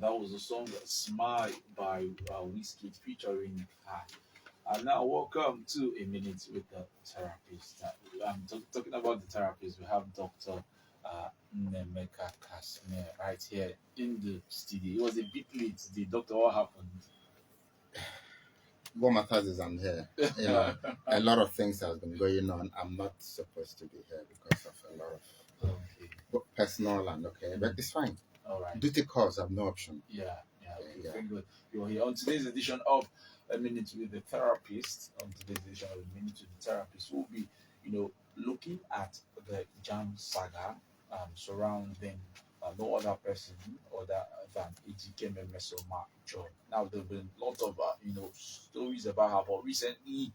That was the song "Smile" by Wizkid featuring her. And now, welcome to A Minute with the Therapist. I'm talking about the therapist. We have Dr. Nemeka Kasme right here in the studio. It was a bit late today. Doctor, what happened? What matters is I'm here. You know, a lot of things have been going on. I'm not supposed to be here because of a lot of personal and but it's fine. All right. Duty calls have no option. Yeah. Okay, very good. You're here on today's edition of A Minute with the Therapist. On today's edition of A Minute with the Therapist, we'll be, looking at the Jam saga surrounding no other person other than Ejikeme Mesoma Joy. Now, there have been lots of, stories about her, but recently,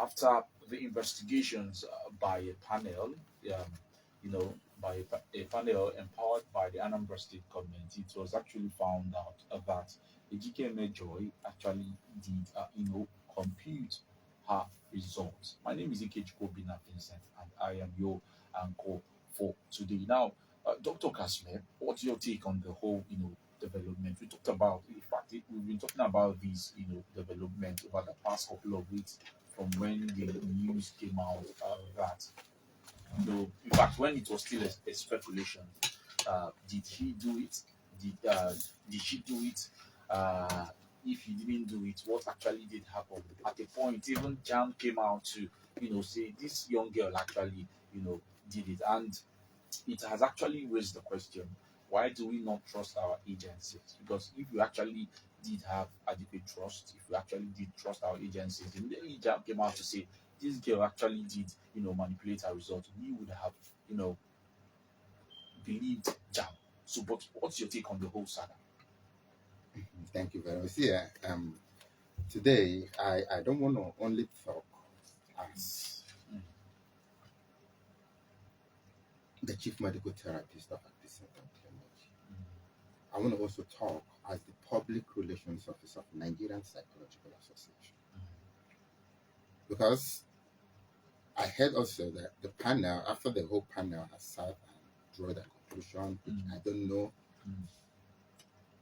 after the investigations by a panel, you know, by a panel empowered by the Anambra State government, it was actually found out that Ejike Joy actually did, compute her results. My name is Ikechukwu Bina Vincent, and I am your anchor for today. Now, Dr. Kasme, what's your take on the whole, development? We talked about, in fact, we've been talking about this, development over the past couple of weeks from when the news came out that in fact, when it was still a speculation, did he do it? Did she do it? If he didn't do it, what actually did happen? At a point, even Jan came out to, say this young girl actually, did it, and it has actually raised the question: why do we not trust our agencies? Because if you actually did have adequate trust, if you actually did trust our agencies, immediately Jam came out to say this girl actually did, manipulate her results, we would have, believed Jam. So, but what's your take on the whole saga? Thank you very much. Yeah, today I don't want to only talk as the chief medical therapist of Epicenter Clinic. I want to also talk as the public relations officer of Nigerian Psychological Association. Because I heard also that the panel, after the whole panel has sat and drawn the conclusion, which I don't know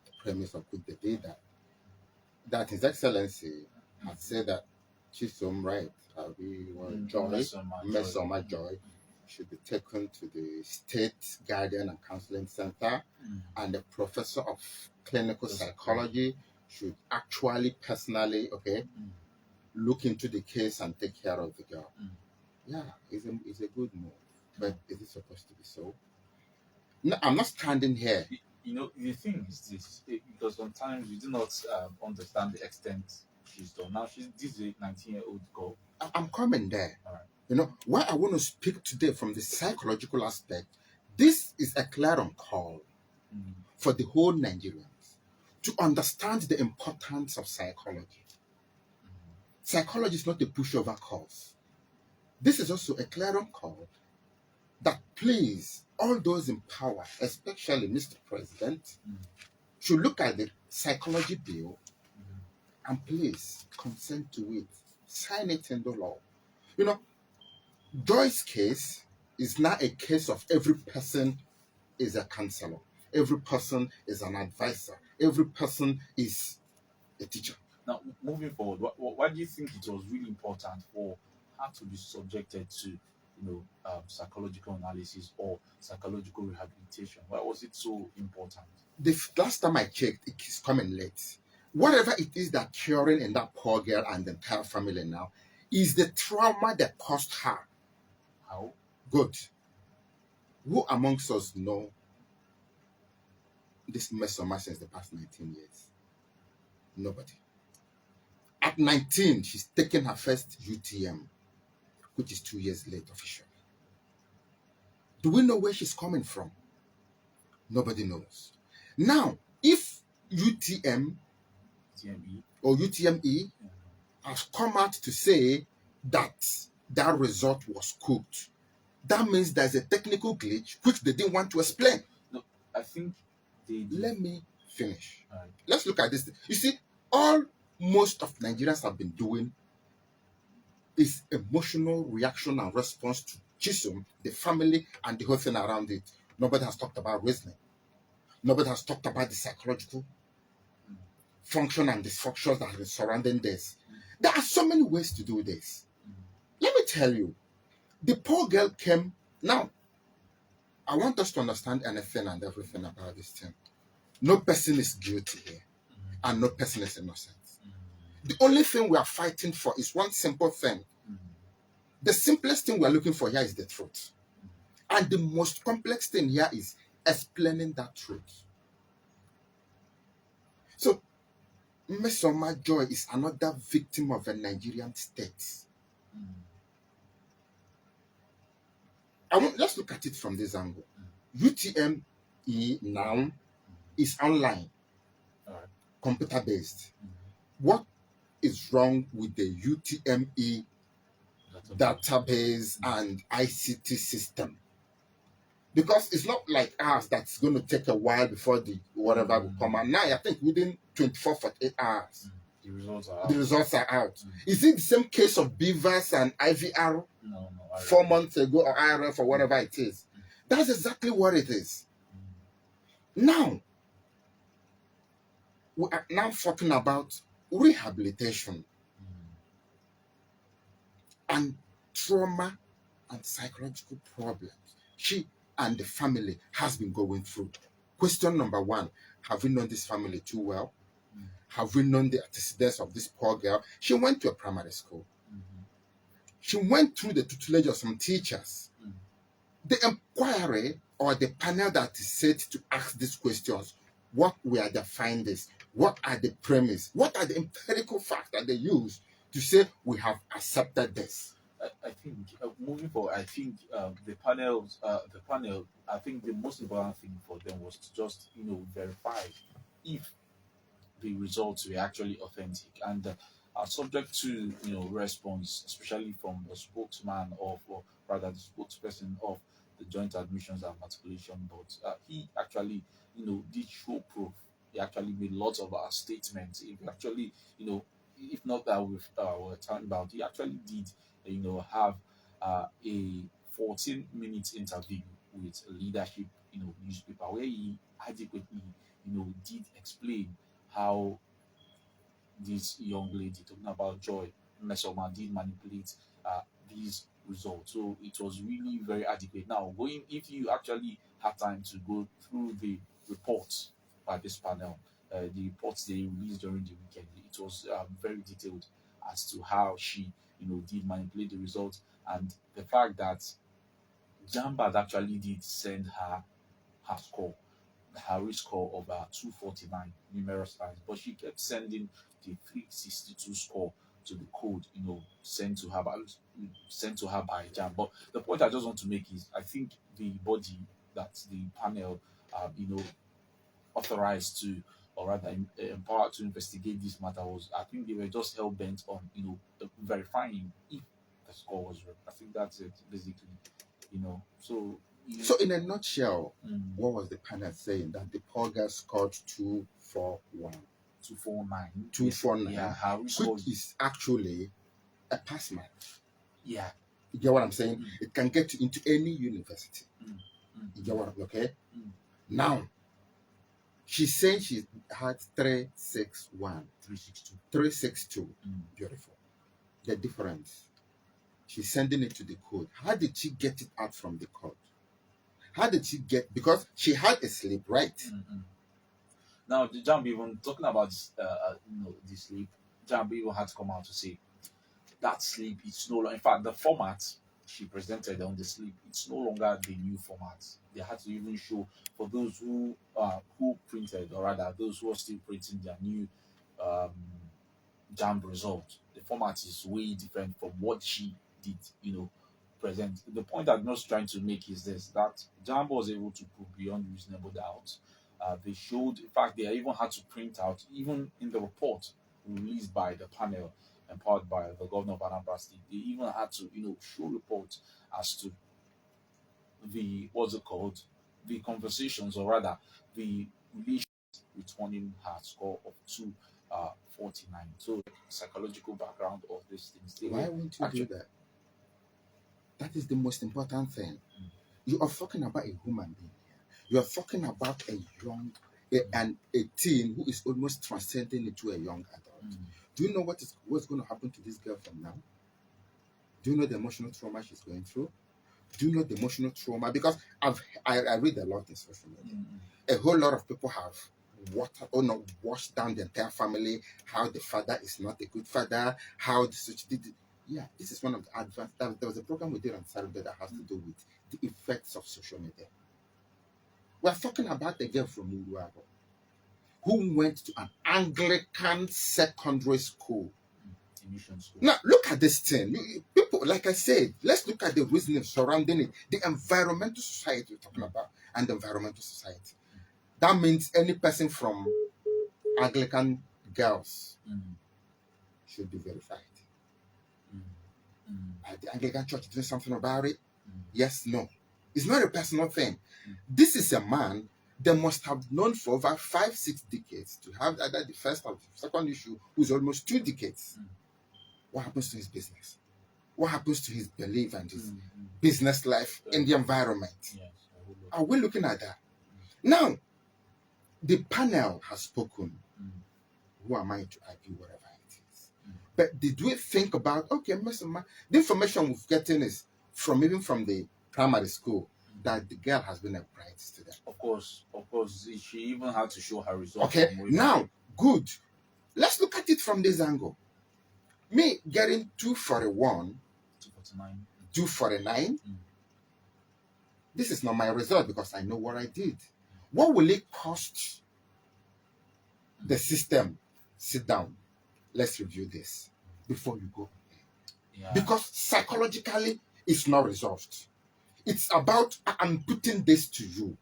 the premise of which they did that His Excellency had said that Chisom, right, Joy, Mesoma Joy, should be taken to the State Guardian and Counseling Center, and the professor of clinical psychology should actually personally, look into the case and take care of the girl. Yeah, it's a good move. But is it supposed to be so? No, I'm not standing here. The thing is this, because sometimes we do not understand the extent she's done. Now, this is a 19-year-old girl. I'm coming there. All right. Why I want to speak today from the psychological aspect, this is a clarion call for the whole Nigerians to understand the importance of psychology. Psychology is not a pushover cause. This is also a clarion call that please, all those in power, especially Mr. President, should look at the psychology bill and please consent to it. Sign it into law. Joy's case is not a case of every person is a counselor. Every person is an advisor. Every person is a teacher. Now, moving forward, why do you think it was really important for her to be subjected to, psychological analysis or psychological rehabilitation? Why was it so important? The last time I checked, it is coming late. Whatever it is that curing in that poor girl and the entire family now is the trauma that caused her. How? Good. Who amongst us know this Mesoma since the past 19 years? Nobody. At 19, she's taken her first UTM, which is 2 years late officially. Do we know where she's coming from? Nobody knows. Now, if UTM TME or UTME has come out to say that that result was cooked, that means there's a technical glitch which they didn't want to explain. No, I think they did. Let me finish. All right. Let's look at this. You see, most of Nigerians have been doing is emotional reaction and response to Chisom, the family, and the whole thing around it. Nobody has talked about reasoning. Nobody has talked about the psychological function and dysfunctions that are surrounding this. There are so many ways to do this. Let me tell you, the poor girl came. Now, I want us to understand anything and everything about this thing. No person is guilty here, and no person is innocent. The only thing we are fighting for is one simple thing. The simplest thing we are looking for here is the truth. And the most complex thing here is explaining that truth. So, Mmesoma Joy is another victim of a Nigerian state. Let's look at it from this angle. UTME now is online, computer based. What is wrong with the UTME database and ICT system? Because it's not like ours that's going to take a while before the whatever will come. And now I think within 24, 48 hours, the results are out. The results are out. Is it the same case of BVAS and IVR? No, 4 months ago, or IRF or whatever it is? That's exactly what it is. Now, we are now talking about rehabilitation and trauma and psychological problems she and the family has been going through. Question number one, have we known this family too well? Have we known the antecedents of this poor girl? She went to a primary school. She went through the tutelage of some teachers. The inquiry or the panel that is set to ask these questions, what were the findings? What are the premises? What are the empirical facts that they use to say we have accepted this? I think moving forward, I think the panel, I think the most important thing for them was to just verify if the results were actually authentic and subject to response, especially from the spokesman or rather the spokesperson of the Joint Admissions and Matriculation Board. He actually did show proof. He actually made lots of statements. If actually if not that we're talking about, he actually did have a 14-minute interview with a leadership newspaper where he adequately did explain how this young lady talking about Joy Mmesoma did manipulate these results. So it was really very adequate. Now, if you actually have time to go through the reports by this panel, the reports they released during the weekend, it was very detailed as to how she did manipulate the results, and the fact that Jambad actually did send her score, her risk score of 249 numerous times, but she kept sending the 362 score to the code, sent to her by Jam. But the point I just want to make is, I think the body that the panel, authorized to, or rather empowered to investigate this matter was, I think they were just hell bent on, verifying if the score was real. I think that's it, basically, So in a nutshell, what was the panel saying? That the poor girl scored 241. 249. 249. Yeah, which is actually a pass mark. Yeah. You get what I'm saying? It can get you into any university. You get what I'm okay? Now, she's saying she had 361. 362. 362. Beautiful. The difference. She's sending it to the code. How did she get it out from the code? How did she get? Because she had a slip, right? Now, the Jamb even talking about the sleep. Jamb even had to come out to say that sleep it's no longer. In fact, the format she presented on the sleep, it's no longer the new format. They had to even show for those who printed, or rather those who are still printing their new Jamb result. The format is way different from what she did, present. The point I'm just trying to make is this: that Jamb was able to prove beyond reasonable doubt. They showed, in fact, they even had to print out, even in the report released by the panel empowered by the governor of Anambra State, they even had to, show reports as to the the conversations, or rather the relations returning her score of 249. So, psychological background of these things. Why won't you do that? That is the most important thing. You are talking about a human being. You are talking about a young a teen who is almost transcending into a young adult. Do you know what's going to happen to this girl from now? Do you know the emotional trauma she's going through? Do you know the emotional trauma? Because I read a lot in social media. A whole lot of people have washed down the entire family, how the father is not a good father, how the such did. Yeah, this is one of the advanced. There was a program we did on Saturday that has to do with the effects of social media. We're talking about a girl from Uruago who went to an Anglican secondary school. Mission school. Now, look at this thing. People, like I said, let's look at the reasoning surrounding it. The environmental society we're talking about, and the environmental society. That means any person from Anglican girls should be verified. The Anglican Church doing something about it? Yes, no. It's not a personal thing. This is a man they must have known for over 5-6 decades to have either the first or second issue, who's almost 2 decades. What happens to his business? What happens to his belief and his business life in the environment? Yes, Are we looking at that? Now, the panel has spoken. Who am I to argue whatever it is? But did we think about, okay, the information we've gotten is even from the primary school that the girl has been a bright student. Of course. She even had to show her results. Okay, now, good. Let's look at it from this angle. Me getting 241, 249, this is not my result because I know what I did. What will it cost the system? Sit down. Let's review this before you go. Yeah. Because psychologically, it's not resolved. It's about, I'm putting this to you.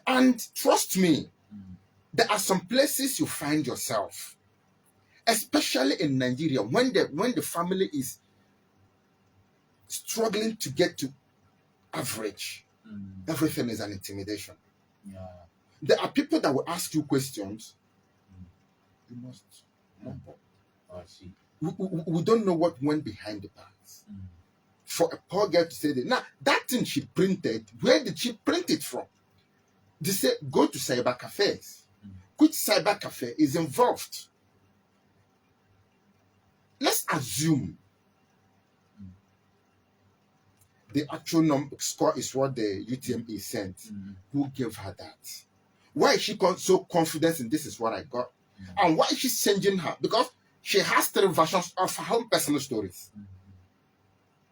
And trust me, there are some places you find yourself, especially in Nigeria, when the family is struggling to get to average. Everything is an intimidation. Yeah. There are people that will ask you questions. You must number. I see. We don't know what went behind the parts. For a poor girl to say that. Now, that thing she printed, where did she print it from? They say, go to cyber cafes. Which cyber cafe is involved? Let's assume the actual score is what the UTME sent. Who gave her that? Why is she so confident in this is what I got? And why is she changing her? Because she has 3 versions of her own personal stories.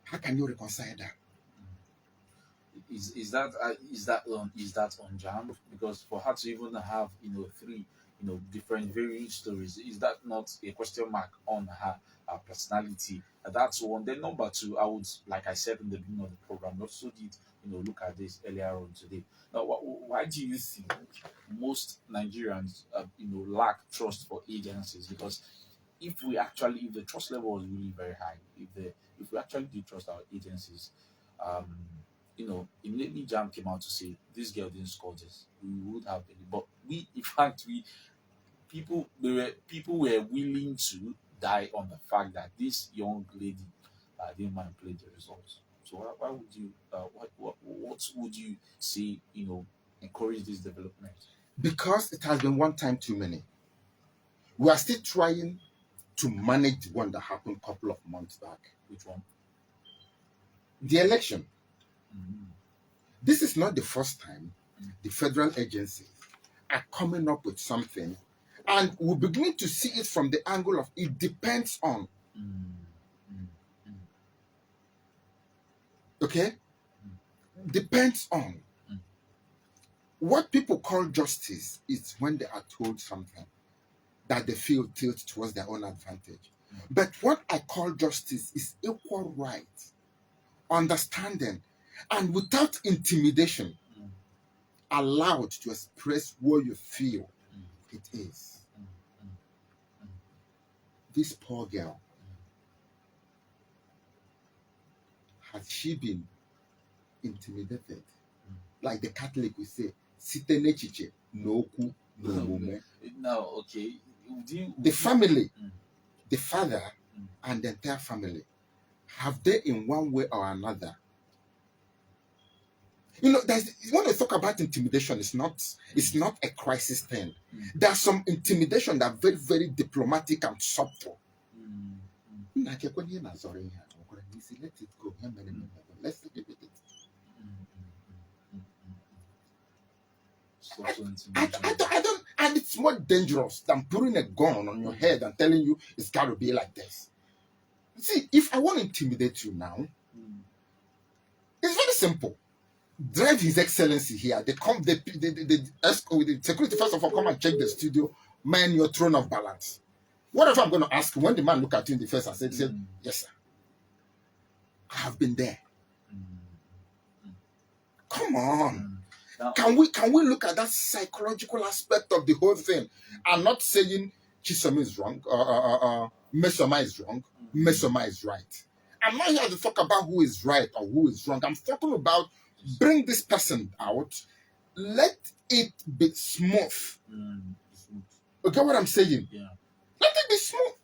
How can you reconcile that? Is that on Jam? Because for her to even have 3 different varying stories, is that not a question mark on her personality? That's one. Then number 2, I would, like I said in the beginning of the program, we also did look at this earlier on today. Now, why do you think most Nigerians lack trust for agencies? Because if the trust level was really very high, if we actually do trust our agencies, immediately Jam came out to say this girl didn't score this, we would have been. But people were willing to die on the fact that this young lady didn't manipulate the results. So why would you what would you say encourage this development? Because it has been one time too many. We are still trying to manage the one that happened a couple of months back. Which one? The election. This is not the first time the federal agencies are coming up with something, and we're beginning to see it from the angle of it depends on. Okay? Depends on. What people call justice is when they are told something that they feel tilts towards their own advantage. But what I call justice is equal right, understanding, and without intimidation, allowed to express what you feel it is. This poor girl, has she been intimidated? Like the Catholic will say, site nechiche no ku no mume. Now, okay, the family, the father, and the entire family, have they in one way or another You know, when we talk about intimidation, it's not a crisis thing. There's some intimidation that are very, very diplomatic and subtle. Let it go. Let's leave it. I don't, and it's more dangerous than putting a gun on your head and telling you it's got to be like this. See, if I want to intimidate you now, it's very simple. Drive His Excellency here. They come, the security first of all come and check the studio, man, your throne of balance. Whatever I'm going to ask you, when the man look at you in the face and said, yes, sir, I have been there. Come on. Can we look at that psychological aspect of the whole thing? I'm not saying Chisom is wrong, Mesoma is wrong, Mesoma is right. I'm not here to talk about who is right or who is wrong. I'm talking about bring this person out, let it be smooth. Okay, what I'm saying? Yeah. Let it be smooth.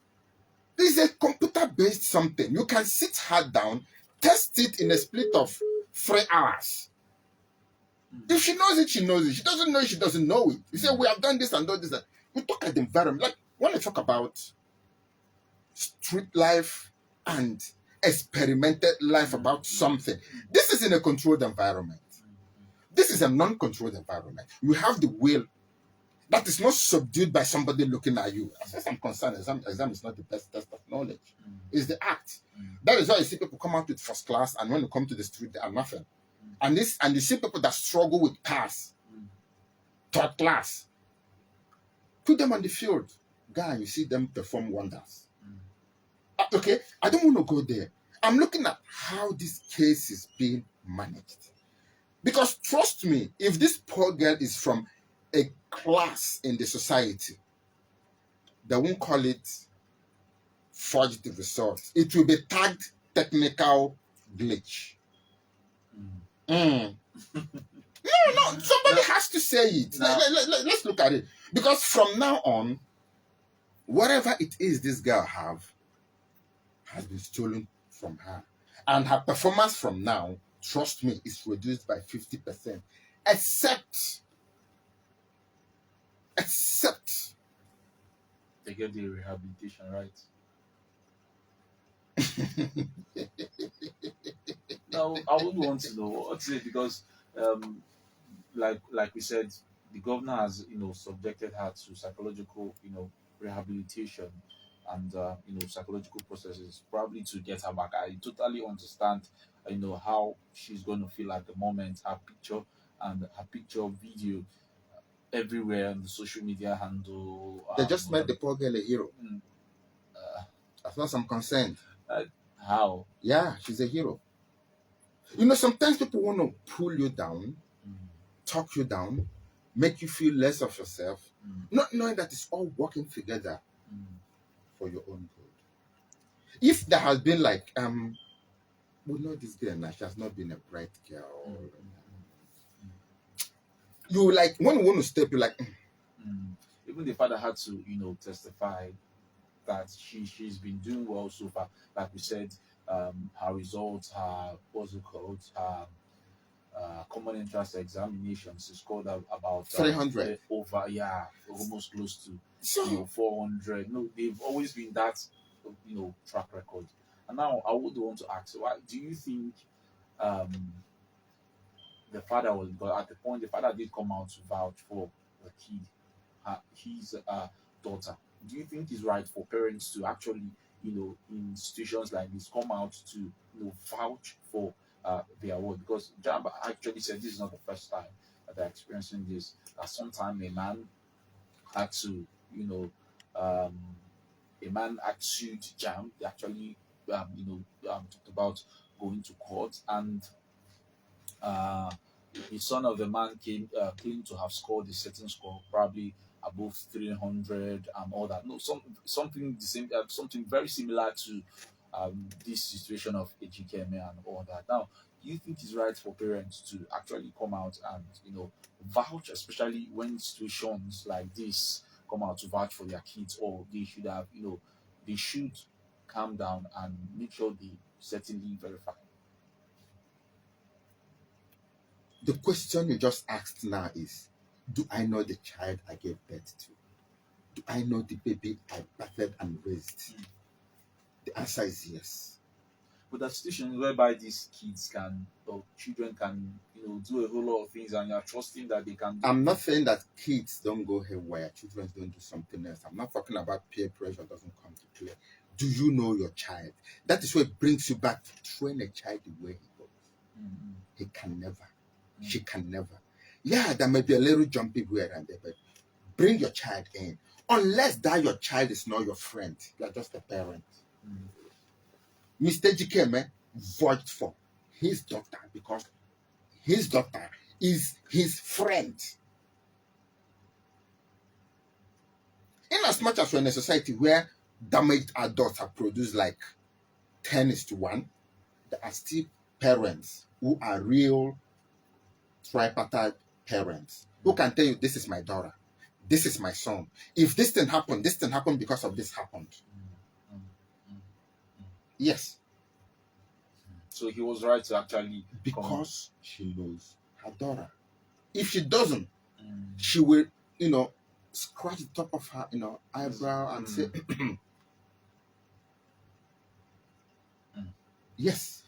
This is a computer-based something. You can sit her down, test it in a split of 3 hours. If she knows it, she knows it. She doesn't know it, she doesn't know it. You say, we have done this and done this. You talk at the environment. Like, when I talk about street life and experimented life about something, this is in a controlled environment. This is a non-controlled environment. You have the will that is not subdued by somebody looking at you. As far as I'm concerned, exam is not the best test of knowledge. It's the act. That is why you see people come out with first class, and when you come to the street, they are nothing. And you see people that struggle with pass, third class. Put them on the field. Guy, you see them perform wonders. Okay, I don't want to go there. I'm looking at how this case is being managed. Because trust me, if this poor girl is from a class in the society, they won't call it forged results. It will be tagged technical glitch. No, somebody has to say it. No. Let's look at it. Because from now on, whatever it is this girl has been stolen from her. And her performance from now, trust me, is reduced by 50%. Except they get the rehabilitation, right? Now, I would want to know what's it, because like we said, the governor has subjected her to psychological rehabilitation and psychological processes, probably to get her back. I totally understand how she's going to feel at the moment. Her picture video everywhere on the social media handle. They just made the poor girl a hero. As far as I'm concerned. How? Yeah, she's a hero. Sometimes people want to pull you down, talk you down, make you feel less of yourself, not knowing that it's all working together for your own good. If there has been like, we know this girl now, she has not been a bright girl. You like, when you want to step, you're like, Even the father had to, testify that she's been doing well so far. Like we said, her results, her what's it called, her common entrance examinations is scored about 300 over, almost close to 400. No, they've always been that track record. And now I would want to ask, why do you think the father was, but at the point the father did come out to vouch for the kid, his daughter? Do you think it's right for parents to actually, in situations like this, come out to, vouch for their word? Because Jamba actually said this is not the first time that they're experiencing this. Sometime a man had to, a man had sued Jam. They actually, talked about going to court, and the son of the man claimed to have scored a certain score, probably above 300 and all that. No, something the same, something very similar to this situation of Ejikeme and all that. Now, do you think it's right for parents to actually come out and vouch, especially when situations like this come out to vouch for their kids, or they should have they should calm down and make sure they certainly verify? The question you just asked now is, do I know the child I gave birth to? Do I know the baby I bathed and raised? The answer is yes. But there are situations whereby these kids can, or children can, do a whole lot of things, and you're trusting that they can do. I'm not saying that kids don't go haywire, children don't do something else. I'm not talking about peer pressure doesn't come to play. Do you know your child? That is what brings you back to train a child the way he goes. Mm-hmm. He can never. She can never. Yeah, there may be a little jumpy here and there, but bring your child in. Unless that your child is not your friend, you are just a parent. Mr. Jikeme voted for his daughter because his daughter is his friend. In as much as we're in a society where damaged adults are produced like 10:1, there are still parents who are real tripartite parents who can tell you, this is my daughter, this is my son. If this thing happened because of this happened. Yes. So he was right to actually because she knows her daughter. If she doesn't, she will, scratch the top of her, eyebrow and say, yes.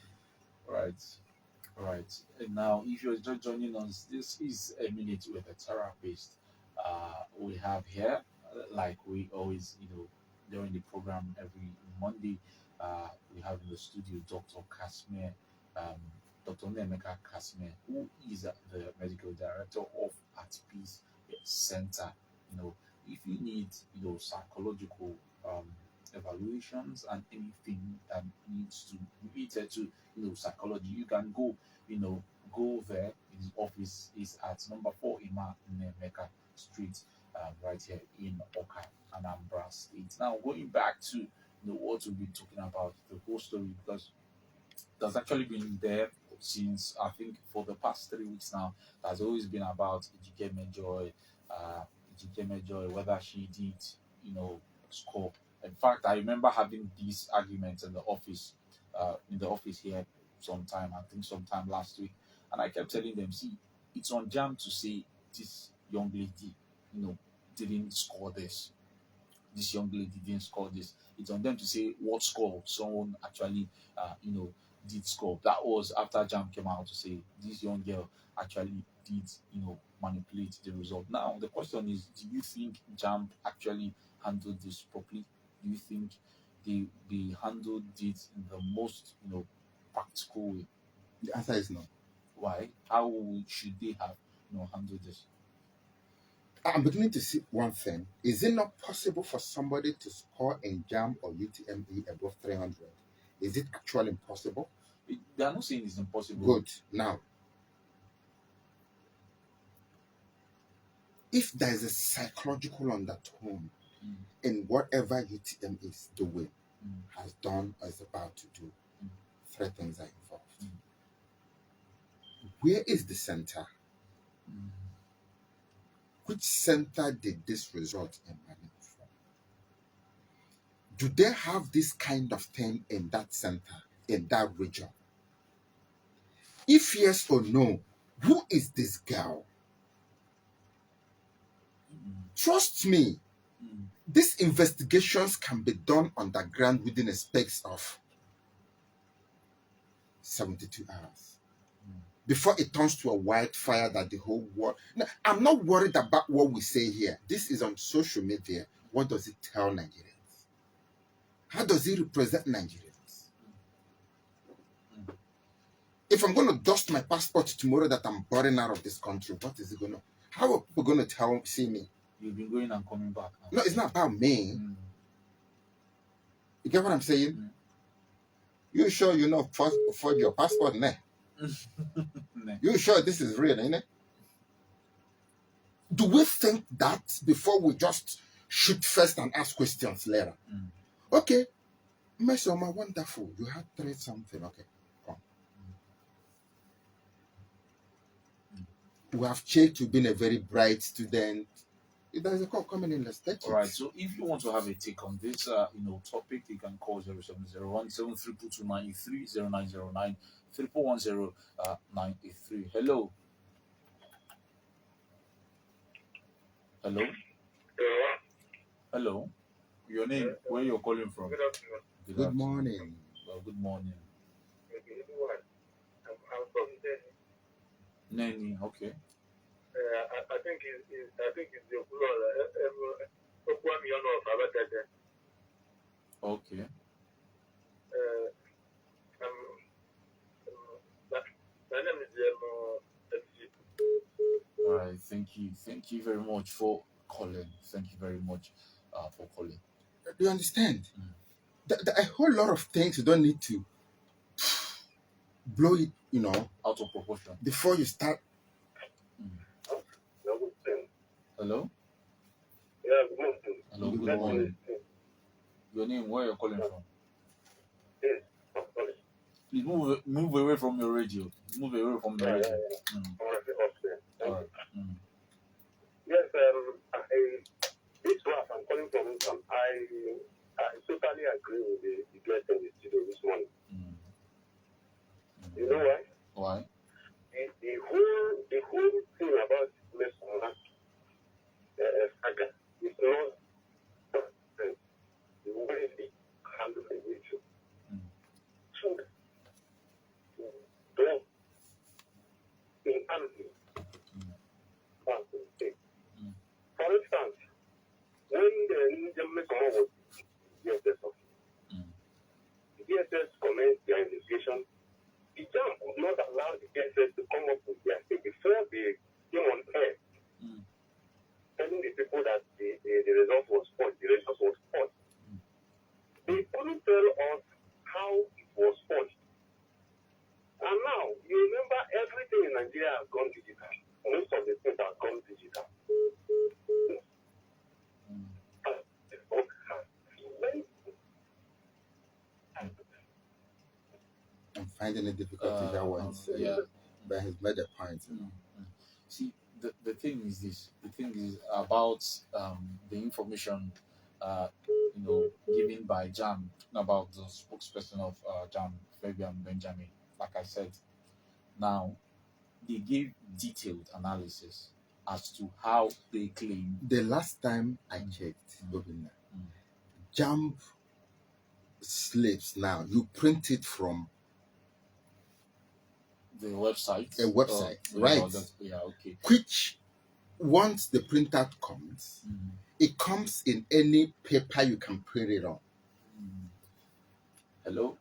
Right. And now, if you're just joining us, this is a minute with a therapist. We have here, like we always, during the program every Monday, we have in the studio Dr. Kasmir, Dr. Nemeka Kasmir, who is the medical director of At Peace Center. If you need, psychological evaluations and anything that needs to related to psychology, you can go there. His office is at number 4 Ima Nemeka Street, right here in Oka, Anambra State. Now going back to what we've been talking about, the whole story, because that's actually been there since I think for the past 3 weeks now. That's always been about Ejikeme Joy, whether she did, score. In fact, I remember having these arguments in the office, here sometime, I think sometime last week. And I kept telling them, see, it's on Jam to say this young lady, didn't score this. This young lady didn't score this. It's on them to say what score someone actually, did score. That was after Jam came out to say this young girl actually did, manipulate the result. Now the question is, do you think Jam actually handled this properly? Do you think they handled it in the most, practical way? The answer is no. Why? How should they have, handled this? I'm beginning to see one thing. Is it not possible for somebody to score in JAM or UTME above 300? Is it actually impossible? They are not saying it's impossible. Good. Now, if there is a psychological undertone in whatever UTM is doing, has done, or is about to do, 3 things are involved. Where is the center? Which center did this result emanate from? Do they have this kind of thing in that center, in that region? If yes or no, who is this girl? Trust me, these investigations can be done underground within a space of 72 hours. Before it turns to a wildfire that the whole world... Now, I'm not worried about what we say here. This is on social media. What does it tell Nigerians? How does it represent Nigerians? If I'm going to dust my passport tomorrow that I'm boarding out of this country, what is it going to... How are people going to see me? You've been going and coming back now. No, it's not about me. You get what I'm saying? You sure you know for your passport, nah? You sure this is real, ain't it? Do we think that before we just shoot first and ask questions later? Okay, Mesoma, wonderful. You had 3 something. Okay, come. We have checked you've been a very bright student. If there's a call coming in, let's take it. All right. So if you want to have a take on this, topic, you can call 0701 732 983 0909 3410 983. Hello. Hello? Hello? Your name? Where you're calling from? Good afternoon. Good afternoon. morning. Well, good morning. I'm from Delhi. Neni, okay. I think it's the Okwami of Abatata. Okay. My name is All right. Thank you. Thank you very much for calling. Thank you very much for calling. Do you understand? Mm. A whole lot of things you don't need to blow it, Out of proportion. before you start. Hello? Yeah, good morning. Hello, Good good morning. Your name, where you're calling from? Yes, I'm sorry. Please move away from your radio. Move away from the Yeah, radio. yeah. Mm. All right, upstairs. All right. Mm. Yes, this wife I'm calling from, I totally agree with the guest in the studio this morning. Mm. You know why? Why? The whole thing about Mesona saga is not the way they handle the issue. Mm. So, don't in handling something. Mm. For instance, when the Mesona was DSS of the DSS commenced their investigation, the jam would not allow the DSS to come up with their thing before they came on air, telling the people that the result was false. The result was false. They couldn't tell us how it was false. And now, you remember everything in Nigeria has gone digital. Most of the things have gone digital. I'm finding it difficult to hear what he's saying. Yeah. But he's made a point. See, the thing is this. The thing is about the information, given by Jam about the spokesperson of Jam, Fabian Benjamin. Like I said, now they gave detailed analysis as to how they claim. The last time I checked, Obinna, Jump slips now, you print it from The website. a website, Yeah, right? Yeah, okay. Which, once the printout comes, it comes in any paper you can print it on. Hello?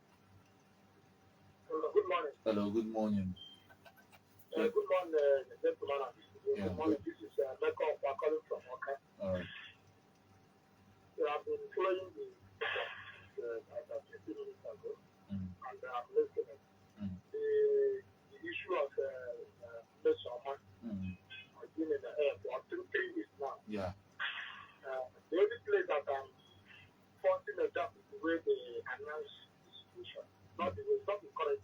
Good morning. Hello, good morning. Good morning, gentlemen. Yeah. Good morning. This is Michael calling from Oka. All right. I've been following the about 15 minutes ago, Mm. and I'm listening. The issue of Mesoma has been in the air for 3 weeks now. Yeah. The only place that I'm pointing at that is the way they announce the situation, not the way, not the correct.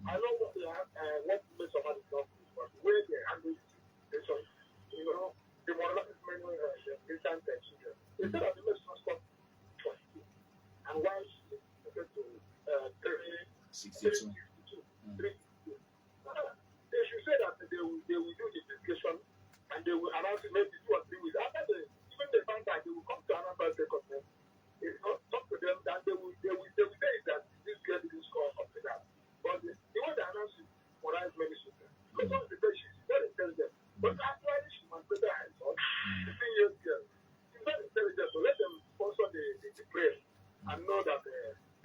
I know what they have, what Mesoma is not, but the way they handle the situation, the moralized many the instant children. They said that the Mesoma stopped 20, and why she is to 62. 362. They should say that they will do the investigation and they will announce it maybe 2 or 3 weeks. After even they find out, they will come to another record. If not talk to them, then they will say that this girl didn't score something like that. But the way they announce it, moralize many children. Because of the way she's very intelligent. But actually she must better her son, 15 years girl. She's very intelligent, so let them sponsor the prayer and know that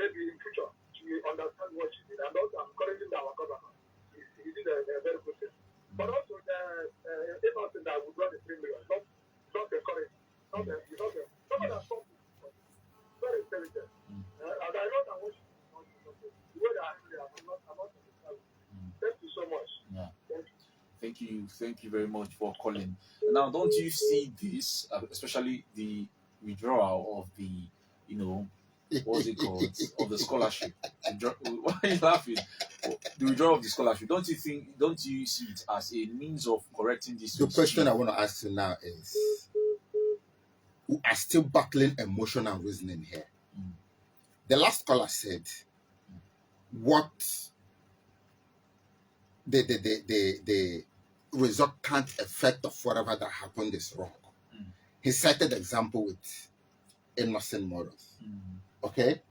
maybe in future she will understand what she did. And also I'm encouraging our government. He did a very good thing. But also innocent that would run the 3 million, not encouraging. Not someone that's very intelligent. And I know that what she did, the way that I'm not understanding. Thank you so much. Yeah. Thank you. Thank you very much for calling. Now, don't you see this, especially the withdrawal of the, what's it called, of the scholarship? Why are you laughing? The withdrawal of the scholarship. Don't you see it as a means of correcting this? The question I want to ask you now is, we are still battling emotion and reasoning here. The last caller said, what the resultant effect of whatever that happened is wrong. he cited example with innocent morals. Mm. Okay?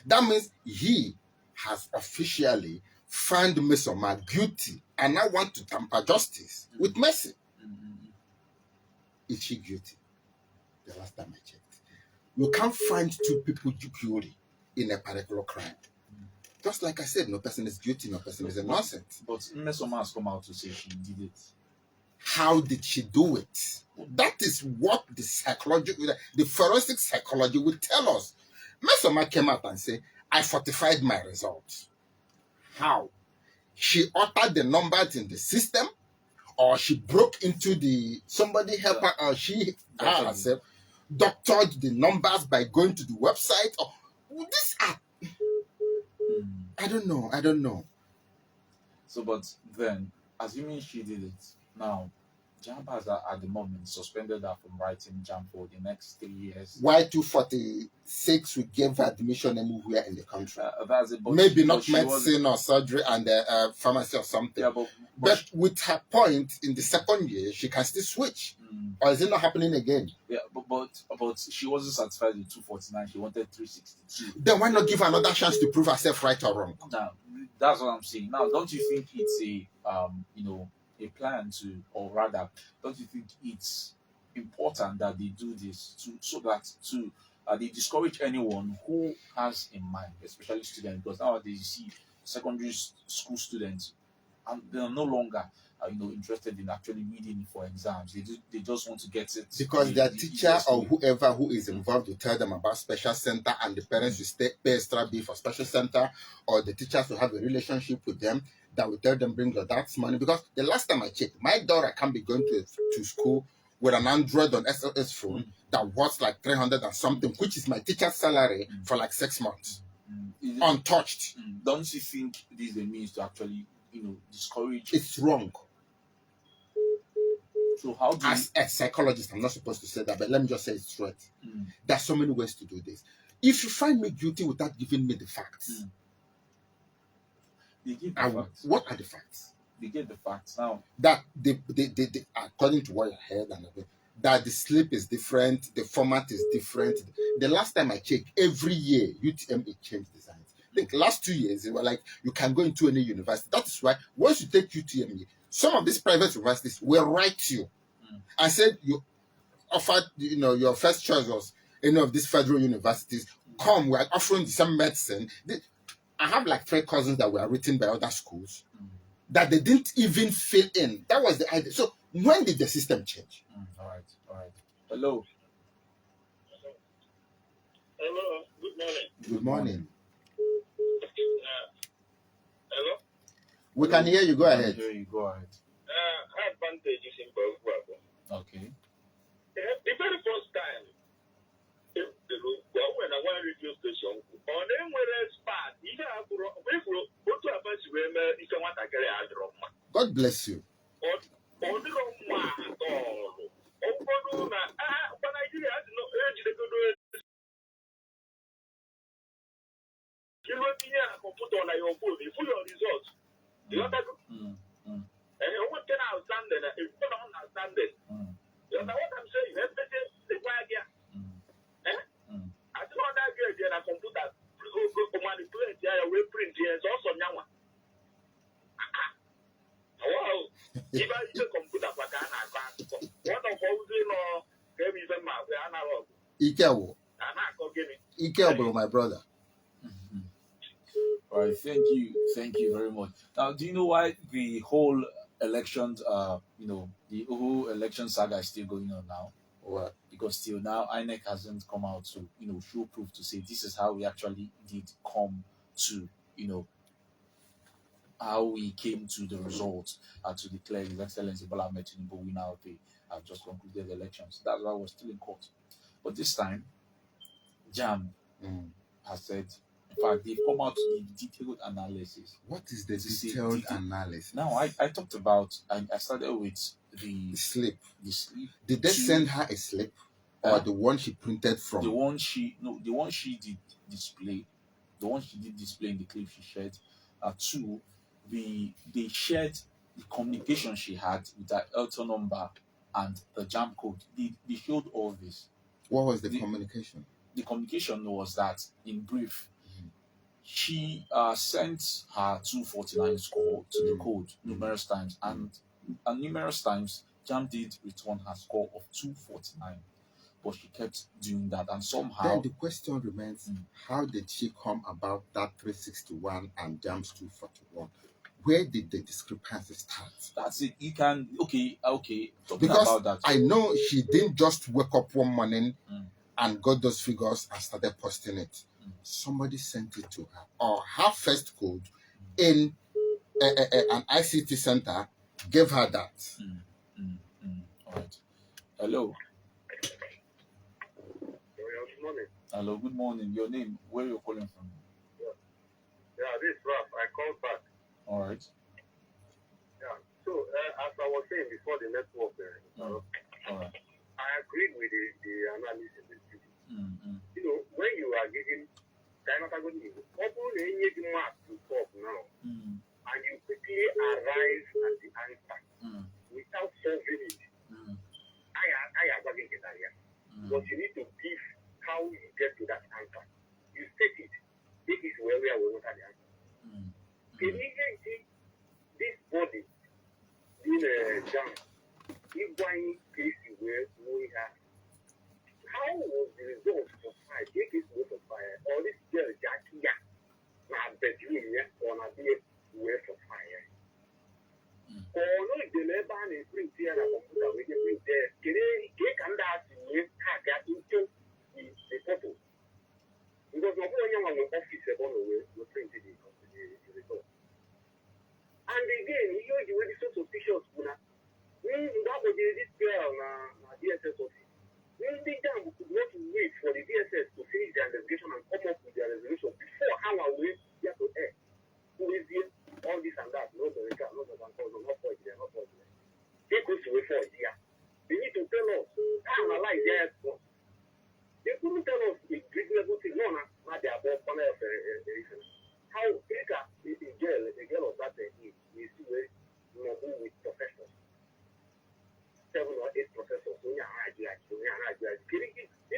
That means he has officially found Mesoma guilty and now want to tamper justice with mercy. Mm. Is she guilty? The last time I checked. You can't find two people guilty in a particular crime. Just like I said, no person is guilty, no person is innocent. But Mmesoma has come out to say she did it. How did she do it? That is what the forensic psychology will tell us. Mesoma came out and said, I fortified my results. How? She altered the numbers in the system, or she broke into somebody helped her, or she herself doctored the numbers by going to the website. Or this I don't know. So, but then, assuming she did it, now JAMB has at the moment suspended her from writing JAMB for the next 3 years. Why 246 we gave her admission anywhere in the country? That's it. Maybe not medicine or surgery and pharmacy or something. Yeah, but with her point, in the second year, she can still switch. Or is it not happening again? Yeah, but she wasn't satisfied with 249. She wanted 362. Then why not give her another chance to prove herself right or wrong? Now, that's what I'm saying. Now, don't you think it's a plan to, or rather, don't you think it's important that they do this so that they discourage anyone who has in mind, especially students, because nowadays you see secondary school students, and they are no longer interested in actually reading for exams. They just want to get it because their teacher or whoever who is involved will tell them about special center, and the parents will pay extra bill for special center, or the teachers will have a relationship with them that will tell them bring your dad's money. Because the last time I checked, my daughter can't be going to school with an Android on SLS phone that was like 300 and something, which is my teacher's salary for like 6 months, untouched. Don't you think this is a means to actually discourage? It's wrong. So how do as a psychologist, I'm not supposed to say that, but let me just say it straight. There are so many ways to do this. If you find me guilty without giving me the facts, they give the facts. What are the facts? They get the facts now. That they according to what you heard, and that the slip is different, the format is different. The last time I checked, every year UTME changed designs. I think last 2 years they were like you can go into any university. That is why once you take UTME, some of these private universities will write to you and said you offered, your first choice was any of these federal universities. Come, we are offering the same medicine. I have like 3 cousins that were written by other schools that they didn't even fill in. That was the idea. So when did the system change? All right. Hello. Hello. Good morning. Good morning. Hello. We can hear you. Go ahead. Go ahead. Advantages in both. Okay. The very first time, when I went to radio station, on them where spot, God bless you. Computer on your phone, you your results. You and what can I understand that if you don't understand it, you know what I'm saying? Let's say the idea. I don't know that girl in a computer manipulate we print here, it's also now. Wow, if I use a computer for Ghana, what of housing or maybe even my analog? Ikewo, my brother. All right, thank you very much. Now, do you know why the whole elections, the whole election saga is still going on now? What? Because till now, INEC hasn't come out to, show proof to say this is how we actually did come to, how we came to the results to declare His Excellency Bola Ahmed Tinubu winner of the just concluded elections. That's why we're still in court. But this time, JAMB has said, in fact, they've come out to give detailed analysis. What is the detailed analysis? Now, I talked about, I started with the slip. The slip. Did they send her a slip? Or the one she printed from? The one she did display. The one she did display in the clip she shared. Two, they shared the communication she had with her Elton number and the JAMB code. They showed all this. What was the communication? The communication was that, in brief, she sent her 249 score to the code numerous times, and numerous times JAMB did return her score of 249, but she kept doing that, and somehow. Then the question remains: how did she come about that 361 and JAMB's 241? Where did the discrepancy start? That's it. You can okay. Talking Because about that, I know she didn't just wake up one morning and got those figures and started posting it. Somebody sent it to her, or her first code in an ICT center gave her that. Mm. All right. Hello. Good morning. Hello. Good morning. Your name? Where you calling from? Yeah, this is Ralph. I called back. All right. Yeah. So as I was saying before the network, All right. I agreed with the analysis. Mm-hmm. When you are giving mark to talk now, and you quickly arrive at the answer without solving it, I am going to get that. But you need to give how you get to that answer. You state it. This is where we are going to the answer. Immediately, this body in a jam, if one case where we have, how was the result for fire? Take it for fire, or this girl Jackie, now bedroom, or not be where for fire. Or no, the labor is bring here a computer with the bring there. Can that with hack into the photo? Because no one will office about the way we printed the result. And again, you know the way this so suspicious, that was this girl, DSS office. The jam could not wait for the DSS to finish their investigation and come up with their resolution before how I will get to air. Who is here? All this and that. No, not for it. They could wait for a year. They need to tell us how analyze their response. They couldn't tell us a reasonable thing. No, not their above corner of how a girl of that age is who with professionals. 7 or 8 professors. So if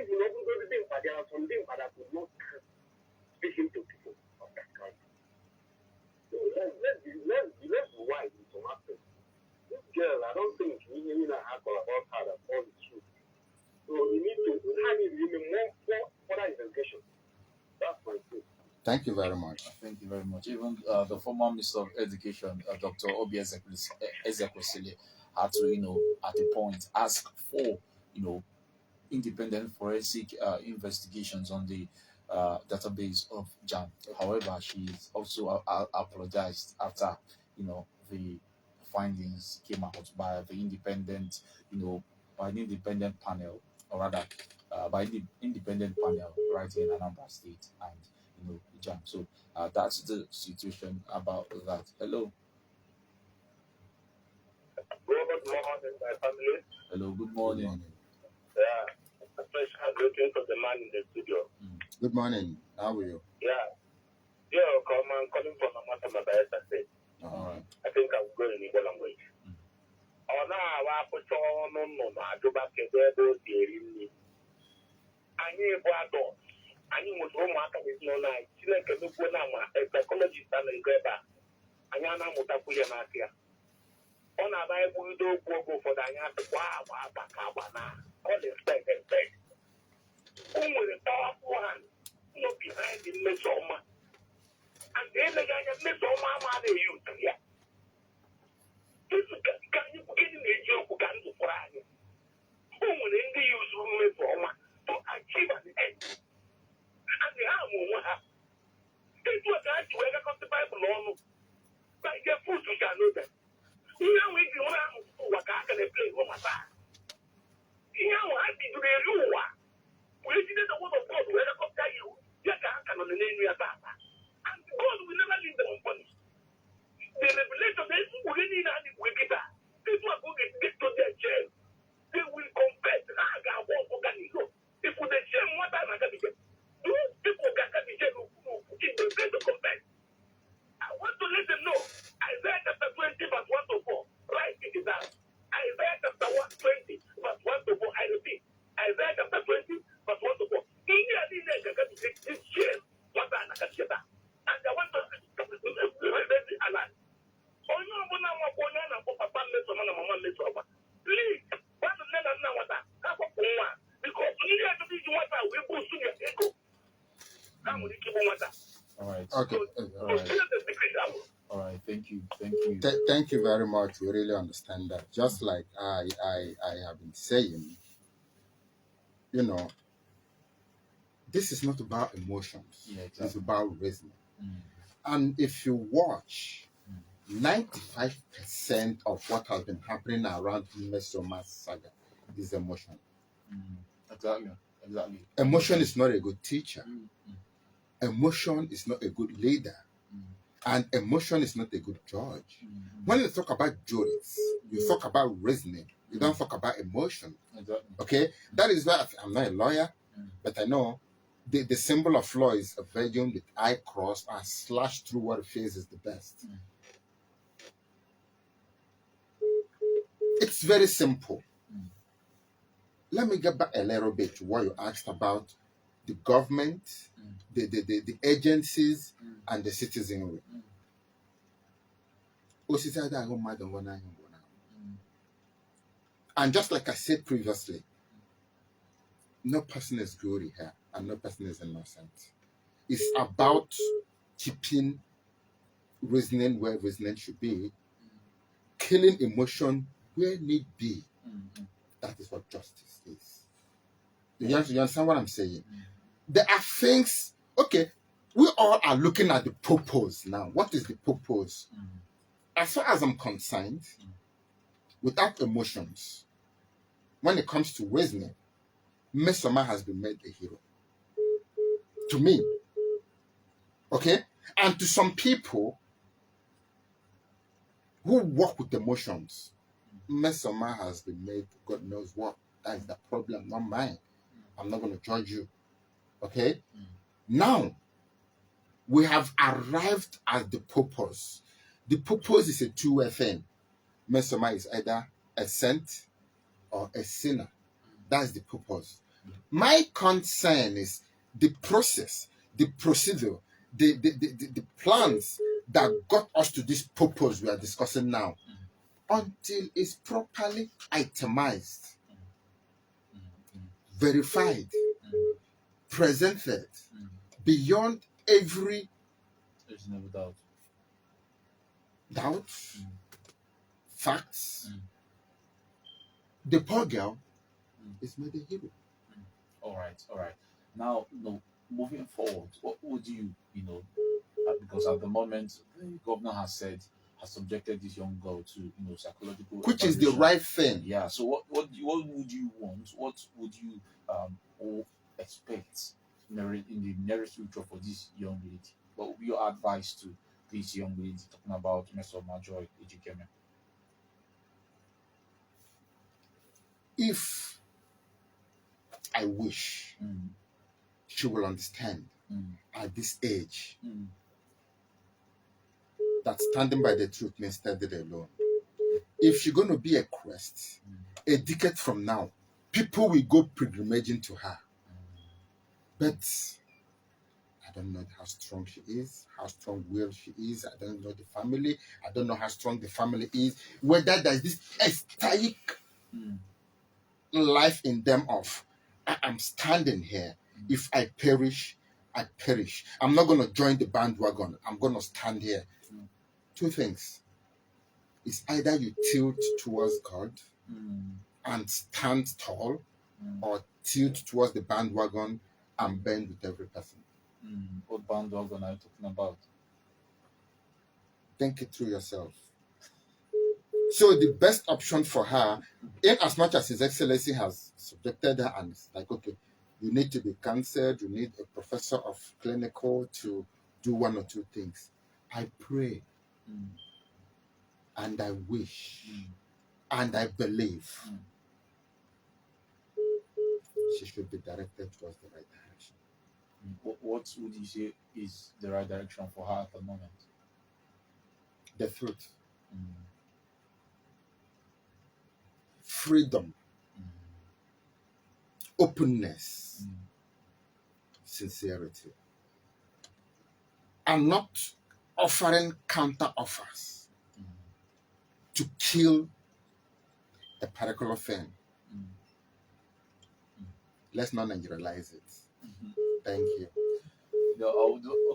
you not go to them, but there are some things that could not speaking to people of that kind. So let's be wise in some aspects. This girl, I don't think we even have about her that all the truth. So we need to have it in more further investigation. That's my thing. Thank you very much. Thank you very much. Even the former Minister of Education, Dr. Obi Ezekwesili, had to, at a point, ask for, independent forensic investigations on the database of JAMB. However, she's also apologized after, the findings came out by the independent, by an independent panel, or rather, by the independent panel right here in Anambra State and, JAMB. So that's the situation about that. Hello. Good morning, my family. Hello, good morning. Yeah, a special greeting to the man in the studio. Good morning. How are you? Yeah. I'm calling from Amata State. All right. I think I'm going in Igbo language. Oh, now I put on I go back to the I need what I need was home after with no night. She like a look when I'm a psychologist and a grabber. I am not a Puyanakia. On a Bible, we don't go for the Ayana, all the spec and spec. Who with a powerful hand, not behind the Mesoma. And then the guy has Mesoma, they use here. Can you get in the joke who can do for us? Who will in the use of Mesoma to achieve an end? And the arm will have. It was that to ever come to Bible on. But your food to shall know that. You know, we do not what I can play for my side. You know, I Okay. All right. All right. Thank you. Thank you. Thank you very much. We really understand that. Just like I have been saying, you know, this is not about emotions. Yeah, It's exactly. about reasoning. Mm. And if you watch 95% of what has been happening around Mesoma saga is emotion. Exactly. Exactly. Emotion is not a good teacher. Mm. Emotion is not a good leader. And emotion is not a good judge. When you talk about juries, you talk about reasoning. You don't talk about emotion. Exactly. Okay? That is why I'm not a lawyer, but I know the symbol of law is a virgin with eye crossed and slashed through what it feels is the best. It's very simple. Let me get back a little bit to what you asked about the government, the agencies, and the citizenry. And just like I said previously, no person is guilty here and no person is innocent. It's about keeping reasoning where reasoning should be, killing emotion where need be. That is what justice is. You understand what I'm saying? There are things, okay, we all are looking at the purpose now. What is the purpose? As far as I'm concerned, without emotions, when it comes to reasoning, Mesoma has been made a hero. To me. Okay? And to some people who work with emotions, Mesoma has been made God knows what. That is the problem, not mine. I'm not going to judge you. Okay? Now, we have arrived at the purpose. The purpose is a two-way thing. Mesoma is either a saint or a sinner. That's the purpose. My concern is the process, the procedure, the plans that got us to this purpose we are discussing now, until it's properly itemized, verified, presented beyond every There's no doubt. doubt, facts. The poor girl is made a hero. All right, all right. Now, moving forward, what would you, because at the moment the governor has subjected this young girl to, psychological, Which is the evaluation. right thing. Yeah. So what would you want? What would you or expect in the nearest future for this young lady? What would be your advice to this young lady talking about Mesoma Joy Ejikeme? If I wish she will understand at this age that standing by the truth means standing alone. If she's going to be a quest, a decade from now, people will go pilgrimaging to her. But I don't know how strong she is, how strong-willed she is. I don't know the family. I don't know how strong the family is. Whether there's this ecstatic life in them of, I'm standing here. If I perish, I perish. I'm not going to join the bandwagon. I'm going to stand here. Two things. It's either you tilt towards God and stand tall, or tilt towards the bandwagon and bend with every person. What bandwagon are you talking about? Think it through yourself. So the best option for her, in as much as His Excellency has subjected her and it's like, okay, you need to be counseled, you need a professor of clinical to do one or two things. I pray and I wish and I believe she should be directed towards the right direction. What would you say is the right direction for her at the moment? The truth. Freedom. Openness. Sincerity. And not offering counter offers to kill a particular thing. Let's not Nigerialize it. Thank you.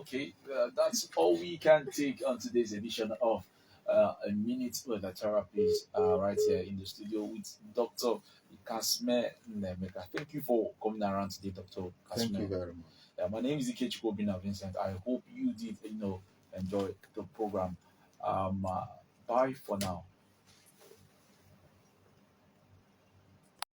Okay, that's all we can take on today's edition of A Minute with a Therapist, right here in the studio with Dr. Kasme Nemeka. Thank you for coming around today, Dr. Thank you Kasme. very much. Yeah, my name is Ikechukwu Bina Vincent. I hope you did, enjoy the program. Bye for now.